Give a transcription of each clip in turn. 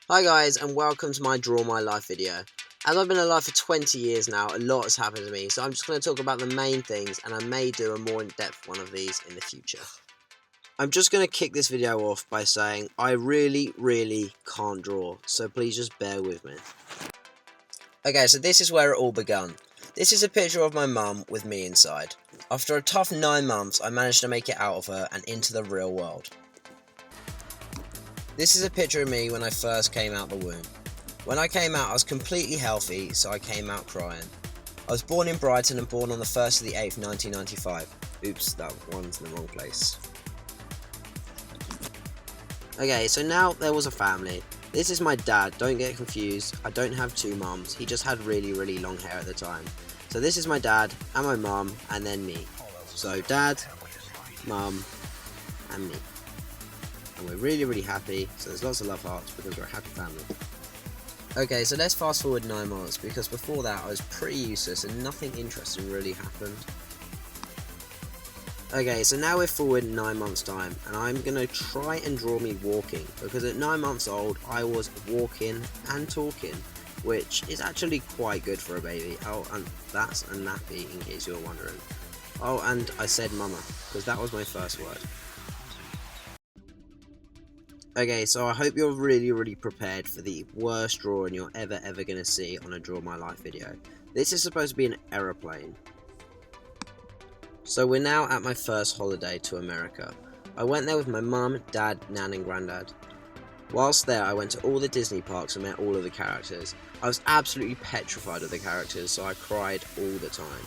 Hi guys, and welcome to my Draw My Life video. As I've been alive for 20 years now, a lot has happened to me, so I'm just going to talk about the main things, and I may do a more in-depth one of these in the future. I'm just going to kick this video off by saying I really can't draw, so please just bear with me. Okay, so this is where it all begun. This is a picture of my mum with me inside. After a tough 9 months, I managed to make it out of her and into the real world. This is a picture of me when I first came out the womb. When I came out, I was completely healthy, so I came out crying. I was born in Brighton and born on the 1st of the 8th, 1995. Oops, that one's in the wrong place. Okay, so now there was a family. This is my dad, don't get confused. I don't have two mums, he just had really long hair at the time. So this is my dad, and my mum, and then me. So dad, mum, and me. And we're really happy, so there's lots of love hearts because we're a happy family. Okay, so let's fast forward 9 months, because before that I was pretty useless and nothing interesting really happened. Okay, so now we're forward 9 months time, and I'm going to try and draw me walking, because at 9 months old I was walking and talking, which is actually quite good for a baby. Oh, and that's a nappy in case you're wondering. Oh, and I said mama, because that was my first word. Okay, so I hope you're really prepared for the worst drawing you're ever going to see on a Draw My Life video. This is supposed to be an aeroplane. So we're now at my first holiday to America. I went there with my mum, dad, nan and granddad. Whilst there, I went to all the Disney parks and met all of the characters. I was absolutely petrified of the characters, so I cried all the time.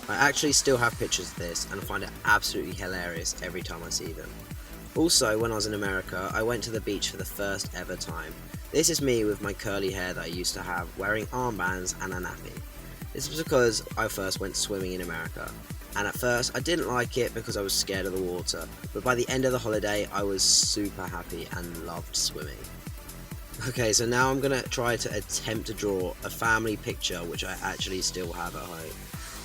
I actually still have pictures of this and I find it absolutely hilarious every time I see them. Also, when I was in America, I went to the beach for the first ever time. This is me with my curly hair that I used to have, wearing armbands and a nappy. This was because I first went swimming in America, and at first I didn't like it because I was scared of the water, but by the end of the holiday I was super happy and loved swimming. Okay, so now I'm going to try to attempt to draw a family picture which I actually still have at home.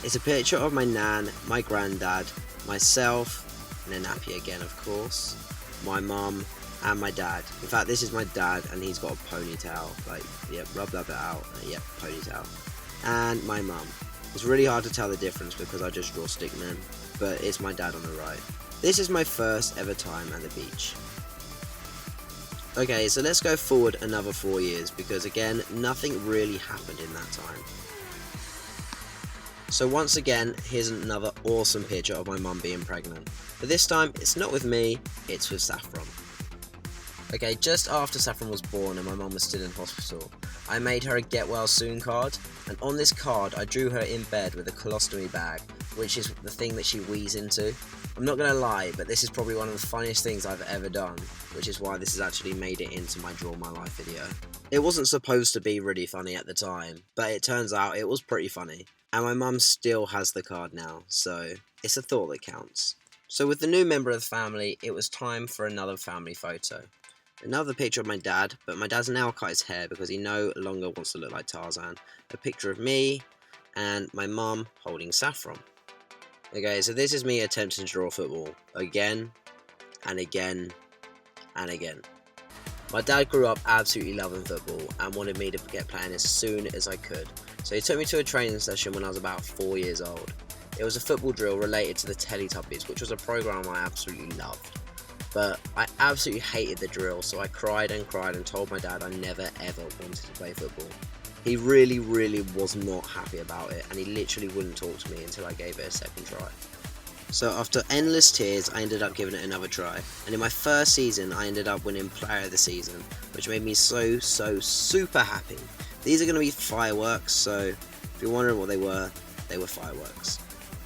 It's a picture of my nan, my granddad, myself, and a nappy again of course, my mum and my dad. In fact, this is my dad and he's got a ponytail, like, yep, rub that bit out, yep, ponytail. And my mum. It's really hard to tell the difference because I just draw stickmen, but it's my dad on the right. This is my first ever time at the beach. Okay, so let's go forward another 4 years because again, nothing really happened in that time. So once again, here's another awesome picture of my mum being pregnant. But this time, it's not with me, it's with Saffron. Okay, just after Saffron was born and my mum was still in hospital, I made her a get well soon card, and on this card I drew her in bed with a colostomy bag, which is the thing that she wheezes into. I'm not gonna lie, but this is probably one of the funniest things I've ever done, which is why this has actually made it into my Draw My Life video. It wasn't supposed to be really funny at the time, but it turns out it was pretty funny. And my mum still has the card now, so it's a thought that counts. So with the new member of the family, it was time for another family photo. Another picture of my dad, but my dad's now cut his hair because he no longer wants to look like Tarzan. A picture of me, and my mum holding Saffron. Okay, so this is me attempting to draw football, again, and again, and again. My dad grew up absolutely loving football and wanted me to get playing as soon as I could. So he took me to a training session when I was about 4 years old. It was a football drill related to the Teletubbies, which was a program I absolutely loved. But I absolutely hated the drill, so I cried and told my dad I never ever wanted to play football. He really was not happy about it, and he literally wouldn't talk to me until I gave it a second try. So after endless tears, I ended up giving it another try, and in my first season I ended up winning Player of the Season, which made me so super happy. These are going to be fireworks, so if you're wondering what they were fireworks.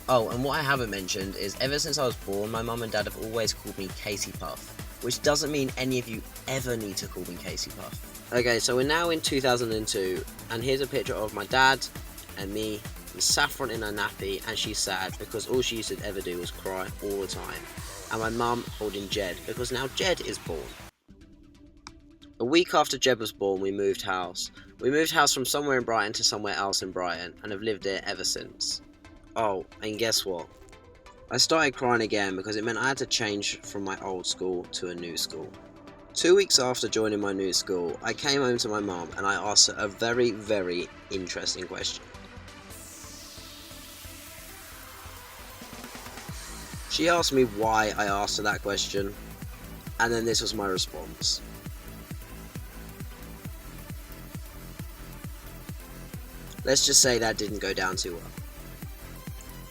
Oh, and what I haven't mentioned is ever since I was born, my mum and dad have always called me Casey Puff, which doesn't mean any of you ever need to call me Casey Puff. Okay, so we're now in 2002, and here's a picture of my dad and me with Saffron in her nappy, and she's sad because all she used to ever do was cry all the time. And my mum holding Jed, because now Jed is born. A week after Jed was born, we moved house. We moved house from somewhere in Brighton to somewhere else in Brighton, and have lived there ever since. Oh, and guess what? I started crying again because it meant I had to change from my old school to a new school. 2 weeks after joining my new school, I came home to my mum and I asked her a very, very interesting question. She asked me why I asked her that question, and then this was my response. Let's just say that didn't go down too well.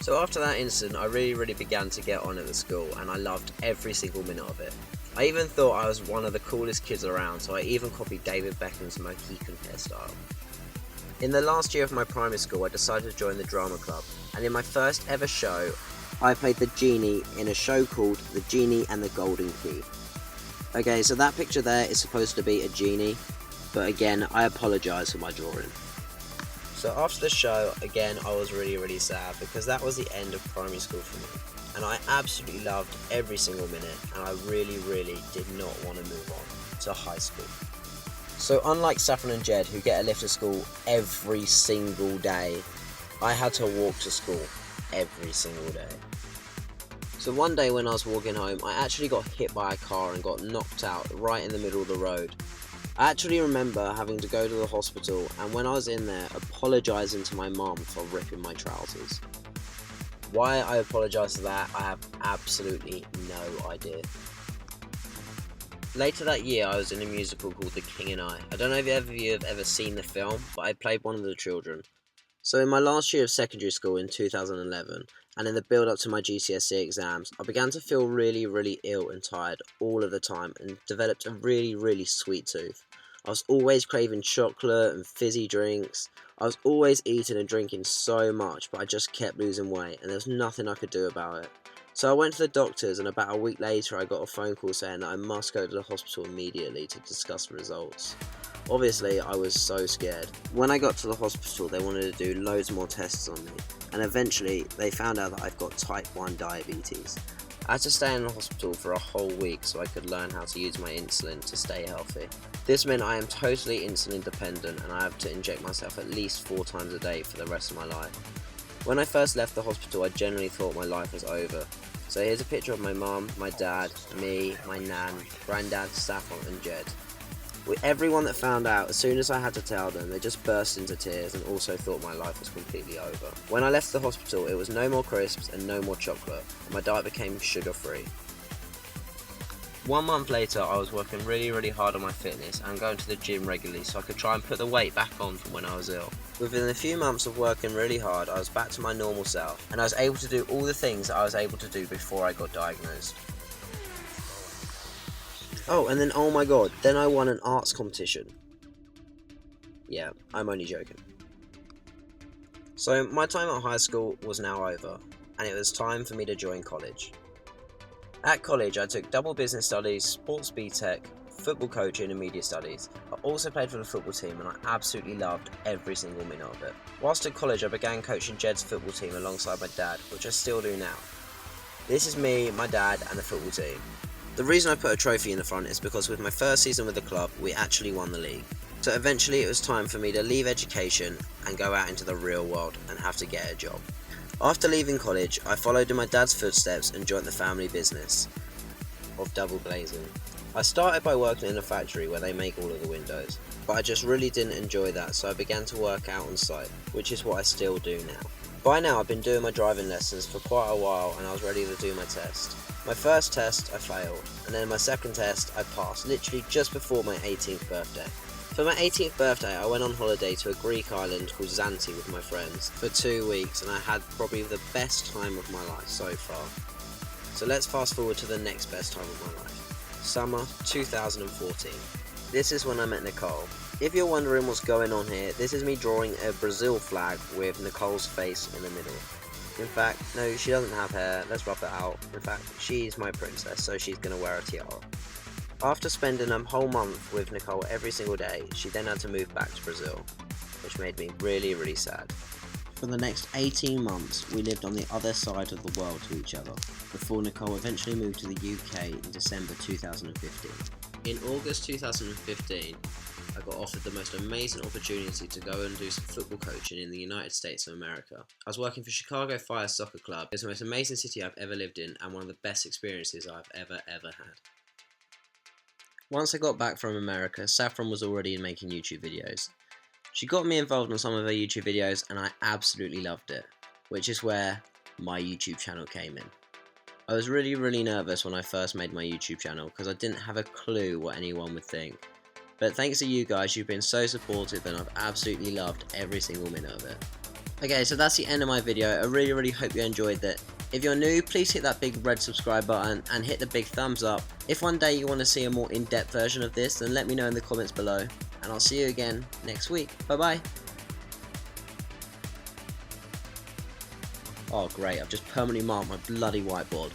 So after that incident, I really began to get on at the school, and I loved every single minute of it. I even thought I was one of the coolest kids around, so I even copied David Beckham's Mohican hairstyle. In the last year of my primary school, I decided to join the drama club, and in my first ever show, I played the Genie in a show called The Genie and the Golden Key. Okay, so that picture there is supposed to be a genie, but again, I apologise for my drawing. So after the show, again, I was really sad because that was the end of primary school for me. And I absolutely loved every single minute, and I really did not want to move on to high school. So unlike Saffron and Jed, who get a lift to school every single day, I had to walk to school every single day. So one day when I was walking home, I actually got hit by a car and got knocked out right in the middle of the road. I actually remember having to go to the hospital, and when I was in there, apologising to my mum for ripping my trousers. Why I apologise for that, I have absolutely no idea. Later that year, I was in a musical called The King and I. I don't know if any of you have ever seen the film, but I played one of the children. So in my last year of secondary school in 2011, and in the build-up to my GCSE exams, I began to feel really ill and tired all of the time, and developed a really sweet tooth. I was always craving chocolate and fizzy drinks. I was always eating and drinking so much, but I just kept losing weight, and there was nothing I could do about it. So I went to the doctors, and about a week later I got a phone call saying that I must go to the hospital immediately to discuss the results. Obviously, I was so scared. When I got to the hospital, they wanted to do loads more tests on me, and eventually they found out that I've got type 1 diabetes. I had to stay in the hospital for a whole week so I could learn how to use my insulin to stay healthy. This meant I am totally insulin dependent, and I have to inject myself at least 4 times a day for the rest of my life. When I first left the hospital, I genuinely thought my life was over. So here's a picture of my mum, my dad, me, my nan, granddad, Saffron and Jed. With everyone that found out, as soon as I had to tell them, they just burst into tears and also thought my life was completely over. When I left the hospital, it was no more crisps and no more chocolate, and my diet became sugar-free. 1 month later, I was working really hard on my fitness and going to the gym regularly so I could try and put the weight back on from when I was ill. Within a few months of working really hard, I was back to my normal self, and I was able to do all the things that I was able to do before I got diagnosed. Oh, and then, oh my god, then I won an arts competition. Yeah, I'm only joking. So, my time at high school was now over, and it was time for me to join college. At college, I took double business studies, sports BTEC, football coaching and media studies. I also played for the football team, and I absolutely loved every single minute of it. Whilst at college, I began coaching Jed's football team alongside my dad, which I still do now. This is me, my dad, and the football team. The reason I put a trophy in the front is because with my first season with the club, we actually won the league. So eventually it was time for me to leave education and go out into the real world and have to get a job. After leaving college, I followed in my dad's footsteps and joined the family business of double glazing. I started by working in a factory where they make all of the windows, but I just really didn't enjoy that, so I began to work out on site, which is what I still do now. By now I've been doing my driving lessons for quite a while, and I was ready to do my test. My first test I failed, and then my second test I passed, literally just before my 18th birthday. For my 18th birthday I went on holiday to a Greek island called Zante with my friends for 2 weeks, and I had probably the best time of my life so far. So let's fast forward to the next best time of my life. Summer 2014. This is when I met Nicole. If you're wondering what's going on here, this is me drawing a Brazil flag with Nicole's face in the middle. In fact, no, she doesn't have hair, let's rub that out. In fact, she's my princess, so she's going to wear a tiara. After spending a whole month with Nicole every single day, she then had to move back to Brazil, which made me really sad. For the next 18 months, we lived on the other side of the world to each other, before Nicole eventually moved to the UK in December 2015. In August 2015, I got offered the most amazing opportunity to go and do some football coaching in the United States of America. I was working for Chicago Fire Soccer Club. It's the most amazing city I've ever lived in and one of the best experiences I've ever had. Once I got back from America, Saffron was already making YouTube videos. She got me involved in some of her YouTube videos and I absolutely loved it, which is where my YouTube channel came in. I was really nervous when I first made my YouTube channel because I didn't have a clue what anyone would think. But thanks to you guys, you've been so supportive and I've absolutely loved every single minute of it. Okay, so that's the end of my video. I really hope you enjoyed it. If you're new, please hit that big red subscribe button and hit the big thumbs up. If one day you want to see a more in-depth version of this, then let me know in the comments below. And I'll see you again next week. Bye bye. Oh great, I've just permanently marked my bloody whiteboard.